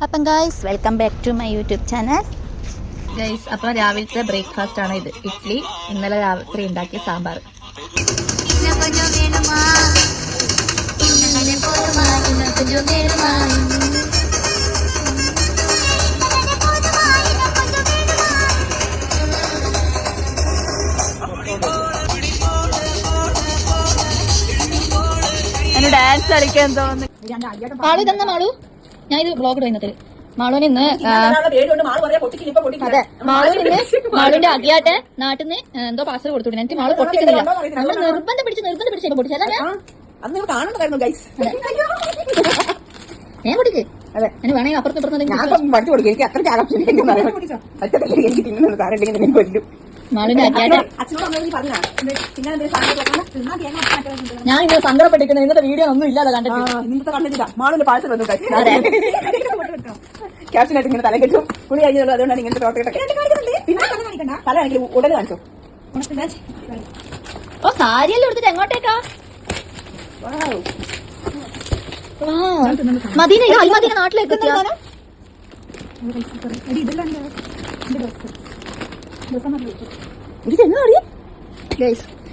അപ്പം guys welcome back to my YouTube channel guys. അപ്പോൾ രാവിലത്തെ ബ്രേക്ക്ഫാസ്റ്റ് ആണ് ഇത്. ഇഡ്ഡലി, ഇന്നലെ രാത്രി ഉണ്ടാക്കിയ സാമ്പാർ. ഡാൻസ് കളിക്കാൻ തോന്നുന്നു. മാളു ഇതെന്നാ മാളു? ഞാൻ ഇത് ബ്ലോഗ് ഇടുന്നത് മാളുവിന് ഇന്ന് അതെ മാളുവിന്റെ അകിയാട്ടെ നാട്ടിൽ നിന്ന് എന്തോ പാർസൽ കൊടുത്തു. എനിക്ക് മാളു പൊട്ടിക്കുന്നില്ല. നമ്മൾ നിർബന്ധം പിടിച്ച് പൊട്ടിച്ചല്ല ഞാൻ പൊട്ടിക്ക്. അതെ എന്നെ വേണമെങ്കിൽ അപ്പുറത്ത് മാളുവിന്റെ അകിയാട്ടെ ഞാൻ ഇന്ന് സങ്കടപ്പെട്ടിരിക്കുന്നത്. ഇന്നത്തെ വീഡിയോ ഒന്നും ഇല്ലാതെ കണ്ടിട്ടില്ല. മാളിന്റെ പാഴ്സൽ വന്നു ക്യാപ്ഷനായിട്ട് ഇങ്ങനെ തല കെട്ടും പുളി കഴിഞ്ഞുള്ളൂ. അതുകൊണ്ടാണ് ഇങ്ങനത്തെ പിന്നെ തലയാണെങ്കിൽ ഉടനെ കാണിച്ചു. ഓ സാരിയെല്ലാം എടുത്തിട്ട് എങ്ങോട്ടേക്കാ? മദീന അൽമദീന നാട്ടിലേക്ക്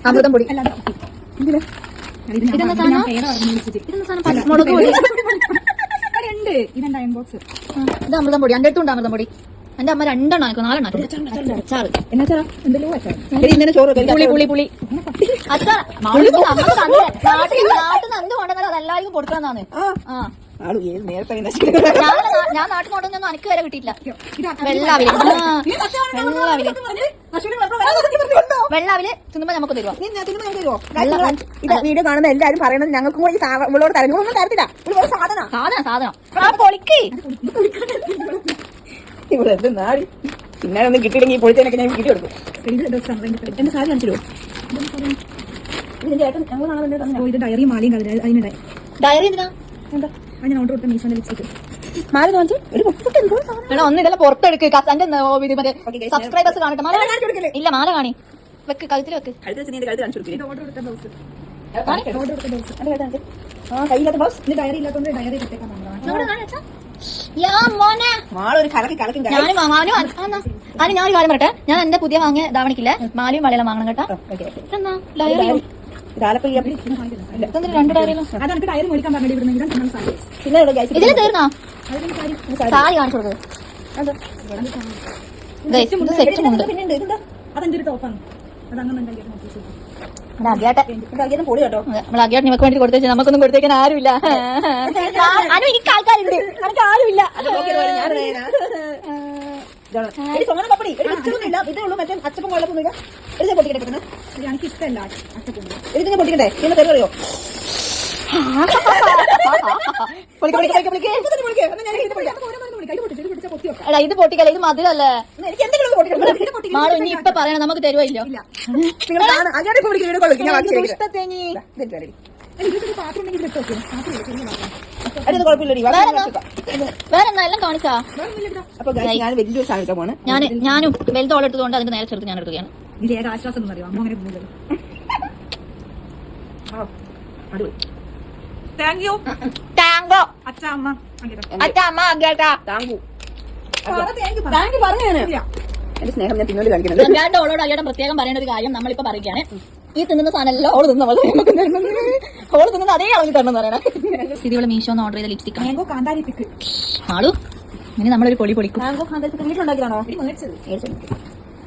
അമൃതം പൊടി. ഇതെന്താ സാധനം? മുളക് പൊടി. ഇത് അമൃതം പൊടി. എന്റെ അടുത്തുണ്ട് അമൃതം പൊടി. എന്റെ അമ്മ 2 എണ്ണം 4 എണ്ണം അച്ചാറ്. ഇന്നലെ ചോറ് പുളി പുളി അച്ചാർ നാട്ടിൽ എന്ത് കൊണ്ടുവന്നാലും അതെല്ലാവർക്കും കൊടുക്കണമെന്നാണ്. ഞാൻ നാട്ടിൽ കൊണ്ടുവന്നൊന്നും എനിക്ക് വരെ കിട്ടിയില്ല. വെള്ളാവില് തിന്നുമ്പോ നമുക്ക് തരുമോ? വീഡിയോ കാണുന്ന എല്ലാരും പറയുന്നത് ഞങ്ങൾക്കും കൂടി ഇവളോട് തരഞ്ഞൊന്നും തരത്തില്ല. സാധനം പൊളിക്ക്. ഇവിടെ എന്ത് നാടി പിന്നെ ഒന്നും കിട്ടിയില്ലെങ്കിൽ പൊളിച്ചതിനൊക്കെ ഞാൻ വീഡിയോ എടുക്കും. എന്റെ സാരി കാണിച്ചോ? ഇത് ഡയറി മാലയും അതിനുണ്ടായി. ഡയറി എന്തിനാ? എന്താ ഞാൻ ഓർഡർ കൊടുത്ത മീശോന്റെ ലിപ്സ്റ്റിക് മാല കാണിച്ചു. ഒന്നിടല പുറത്തെടുക്ക്. സബ്സ്ക്രൈബേഴ്സ് കാണട്ടെ. ഇല്ല മാല കാണി. വെക്ക് കഴുത്തിൽ വെക്ക്. ഡയറി ഇല്ലാത്തതുകൊണ്ട് ഡയറി കിട്ടേക്കാൻ ഞാനൊരു കാര്യം പറയട്ടെ. ഞാൻ എന്റെ പുതിയ വാങ്ങിയ ധാവണിക്കില്ലേ മാലയും വളയെല്ലാം വാങ്ങണം കേട്ടോ. രണ്ട് ഡയറിയിലും ഇതിൽ തീർന്നോ? സാരി കാണിച്ചു കൊടുത്തത് സെറ്റുമുണ്ട്. പൊളി കേട്ടോ. നമ്മൾ അഗിയാട്ട് നിനക്ക് വേണ്ടി കൊടുത്തേച്ച് നമുക്കൊന്നും കൊടുത്തേക്കാൻ ആരുമില്ല. എനിക്ക് ആൾക്കാരുണ്ട്, എനിക്ക് ആരുമില്ല. അച്ചപ്പം കൊള്ളപ്പൊന്നുമില്ല. ഇത് പൊട്ടിക്കട്ടെ. എനിക്ക് ഇഷ്ടമല്ല അച്ചപ്പം. ഇതിനെ പൊട്ടിക്കട്ടെ. ഇതിനെ തെറിയോ? ഇത് പൊട്ടിക്കല്ല, ഇത് മധുരല്ലേ. മാളു ഇനി ഇപ്പൊ പറയണം നമുക്ക് തരുവോ ഇല്ലോ? വേറെന്നാ എല്ലാം കാണിച്ചാ? ഞാനും വലുതോളം എടുത്തുകൊണ്ട് അതിന്റെ നേരെ ചെറുത്ത് ഞാൻ എടുക്കുകയാണ്. ആശ്വാസം എന്റെ സ്നേഹം ഞാൻ പിന്നോട് കാണിക്കുന്നത്. അല്ലാണ്ട് ഓളോട് അയ്യാടെ പ്രത്യേകം പറയേണ്ട ഒരു കാര്യം നമ്മളിപ്പോ പറയുകയാണ്. ഈ തിന്നുന്ന സാധനമല്ല ഓള് തിന്ന ഓള് തിന്നുന്ന അതേ അളവിൽ തരണം പറയണേ. സ്ഥിതിയുള്ള മീഷോന്ന് ഓർഡർ ചെയ്ത ലിപ്സ്റ്റിക് ആളു ഇനി നമ്മളൊരു പൊളി പൊളിക്കും. വീട്ടിലുണ്ടാക്കിയാണോ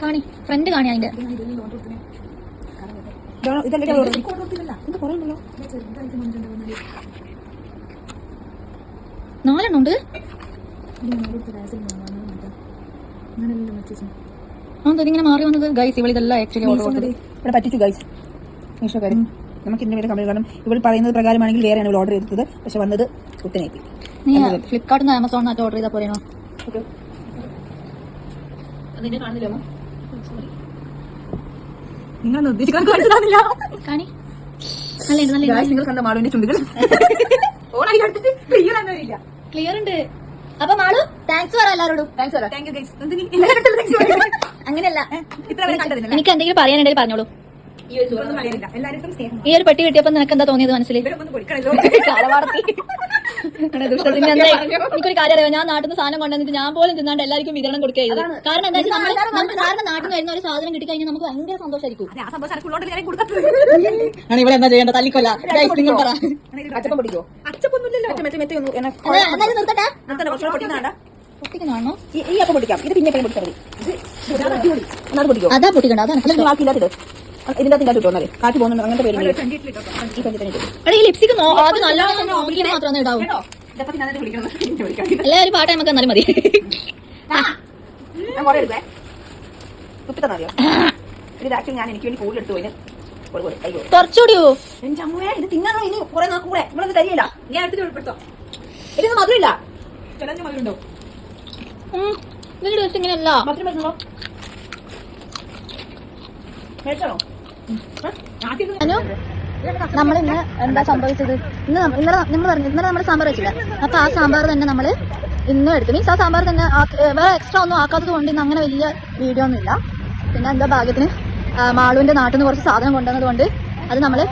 കാണി ഫ്രണ്ട് കാണി അതിന്റെ 4 എണ്ണം ഉണ്ട്. ഇങ്ങനെ മാറി വന്നത് ഗൈസ്. ഇവൾ ഇതെല്ലാം ആക്ച്വലി ഇവിടെ പറ്റിച്ചു ഗൈസ് മീഷോക്കാർ. നമുക്ക് ഇതിന്റെ പേര് കമ്പനി കാരണം ഇവൾ പറയുന്നത് പ്രകാരമാണെങ്കിൽ വേറെയാണ് ഇവൾ ഓർഡർ ചെയ്തത്. പക്ഷെ വന്നത് കുത്തനേറ്റി. നീ ഫ്ലിപ്കാർട്ടിന്ന് ആമസോണിനകത്ത് ഓർഡർ ചെയ്താൽ പോലെയാണോ? നിങ്ങൾ ഉദ്ദേശിക്കാൻ മനസ്സിലാവില്ല. കാണി നിങ്ങൾ കണ്ട മാളുവിന്റെ ചുണ്ടുകൾ ക്ലിയർ ഉണ്ട്. അപ്പൊ മാളു താങ്ക്സ് പറ എല്ലാരോടും. അങ്ങനെയല്ല, എനിക്ക് എന്തെങ്കിലും പറയാനുണ്ടെങ്കിൽ പറഞ്ഞോളൂ. ഈ ഒരു പെട്ടി കിട്ടിയപ്പോ നിനക്ക് എന്താ തോന്നിയത് മനസ്സിൽ? എനിക്കൊരു കാര്യം അറിയാം, ഞാൻ നാട്ടിൽ നിന്ന് സാധനം കൊണ്ടുവന്നിട്ട് ഞാൻ പോലും തിന്നാണ്ട് എല്ലാവർക്കും വിതരണം കൊടുക്കുക ചെയ്തത്. കാരണം എന്താ വെച്ചാൽ നമുക്ക് കാരണം നാട്ടിൽ നിന്ന് വരുന്ന ഒരു സാധനം കിട്ടിക്കഴിഞ്ഞാൽ നമുക്ക് ഭയങ്കര സന്തോഷമായിരിക്കും. ഇവിടെ എന്താ ചെയ്യേണ്ട? തല്ലിക്കൊല്ല. നിങ്ങൾ പറ. അച്ചപ്പം പൊടിക്കോ? അച്ചപ്പൊന്നുമില്ലല്ലോ. എന്നാലും നിർത്തട്ടെ. പൊട്ടിക്കുന്നതാണോ? ഈ അപ്പം പൊടിക്കാം. ഇത് പിന്നെ പൊടിച്ചാൽ മതി. അത് പൊടിക്കോ? അതാ പൊട്ടിക്കണ്ട. അതാണ് ബാക്കിയില്ലാത്തത് ഇതിന്റെ അകത്ത് കിട്ടുമോ? എന്നാലേ കാറ്റ് പോകുന്നുണ്ട്. അങ്ങനത്തെ പേര് ഈ ലിപ്സ്റ്റിക് അത് നല്ലോണം നോക്കിയിട്ട് മാത്രമേ ഇടാവൂ. എല്ലാവരും പാട്ട് നമുക്ക് എന്നാലും മതി. ഞാൻ കുറെ എടുക്കേ. തുപ്പി തന്നാ ഇത് ആക്ച്വലി ഞാൻ എനിക്ക് വേണ്ടി കൂടുതൽ എടുത്തു പോയി. കുറച്ചുകൂടിയോ? എന്റെ അമ്മേ, ഇത് തിന്നാണോ ഇനി കുറെ നാൾ കൂടെ? നിങ്ങളത് തരില്ല. ഞാൻ എടുത്തിട്ട് ഉൾപ്പെടുത്തോ? ഇതൊന്നും മധുരമില്ല. മധുരമുണ്ടോ? ഇതിന്റെ ടേസ്റ്റ് ഇങ്ങനെയല്ല. മധുരം വരുന്നോ? മേടിച്ചോ? നമ്മളിന്ന് എന്താ സംഭവിച്ചത്? ഇന്നലെ നമ്മൾ സാമ്പാർ വെച്ചില്ല. അപ്പൊ ആ സാമ്പാർ തന്നെ നമ്മൾ ഇന്നും എടുത്തു. മീൻസ് ആ സാമ്പാർ തന്നെ വേറെ എക്സ്ട്രാ ഒന്നും ആക്കാത്തത് കൊണ്ട് ഇന്ന് അങ്ങനെ വലിയ വീഡിയോ ഒന്നും ഇല്ല. പിന്നെ എന്താ ഭാഗ്യത്തിന് മാളുവിന്റെ നാട്ടിൽ നിന്ന് കുറച്ച് സാധനം കൊണ്ടുവന്നത് കൊണ്ട് അത് നമ്മള്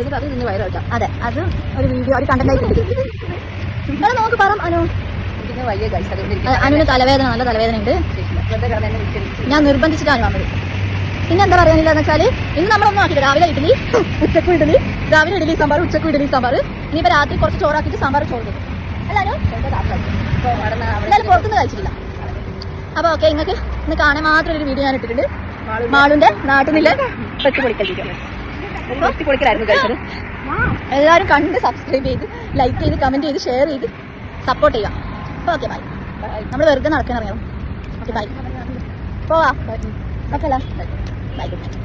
ഇതിന് വയറ് വെക്കാം. അതെ, അത് ഒരു വീഡിയോ ഒരു കണ്ടന്റായി കിട്ടി. നിങ്ങൾ നോക്ക് പറ അനു. അനുവിന് തലവേദന, നല്ല തലവേദന ഉണ്ട്. ഞാൻ നിർബന്ധിച്ചിട്ടാണ് വന്നത്. പിന്നെ എന്താ പറയാനില്ലെന്ന് വെച്ചാല് ഇന്ന് നമ്മളൊന്നും ആക്കില്ല. രാവിലെ ഇഡ്ഡലി, ഉച്ചക്കും ഇഡ്ഡലി, രാവിലെ ഇഡ്ഡലി സാമ്പാർ, ഉച്ചക്കും ഇഡ്ഡലി സാമ്പാർ. ഇനിയിപ്പോ രാത്രി കുറച്ച് ചോറാക്കിയിട്ട് സാമ്പാർ ചോറ് തരും. എല്ലാവരും എന്തായാലും പുറത്തുനിന്ന് കഴിച്ചിട്ടില്ല. അപ്പൊ ഓക്കെ, നിങ്ങൾക്ക് ഇന്ന് കാണാൻ മാത്രം ഒരു വീഡിയോ ഞാൻ ഇട്ടിട്ടുണ്ട്. മാളുന്റെ നാട്ടിൽ നിന്ന് പൊളിക്കലായിരുന്നു കഴിച്ചത്. എല്ലാവരും കണ്ട് സബ്സ്ക്രൈബ് ചെയ്ത് ലൈക്ക് ചെയ്ത് കമന്റ് ചെയ്ത് ഷെയർ ചെയ്ത് സപ്പോർട്ട് ചെയ്യാം. അപ്പൊ ഓക്കെ, ബൈ. നമ്മൾ വെറുതെ നടക്കാൻ അറിയാം. Okay, bye. പോവാ. ഓക്കെ അല്ല, ബൈ. Good night.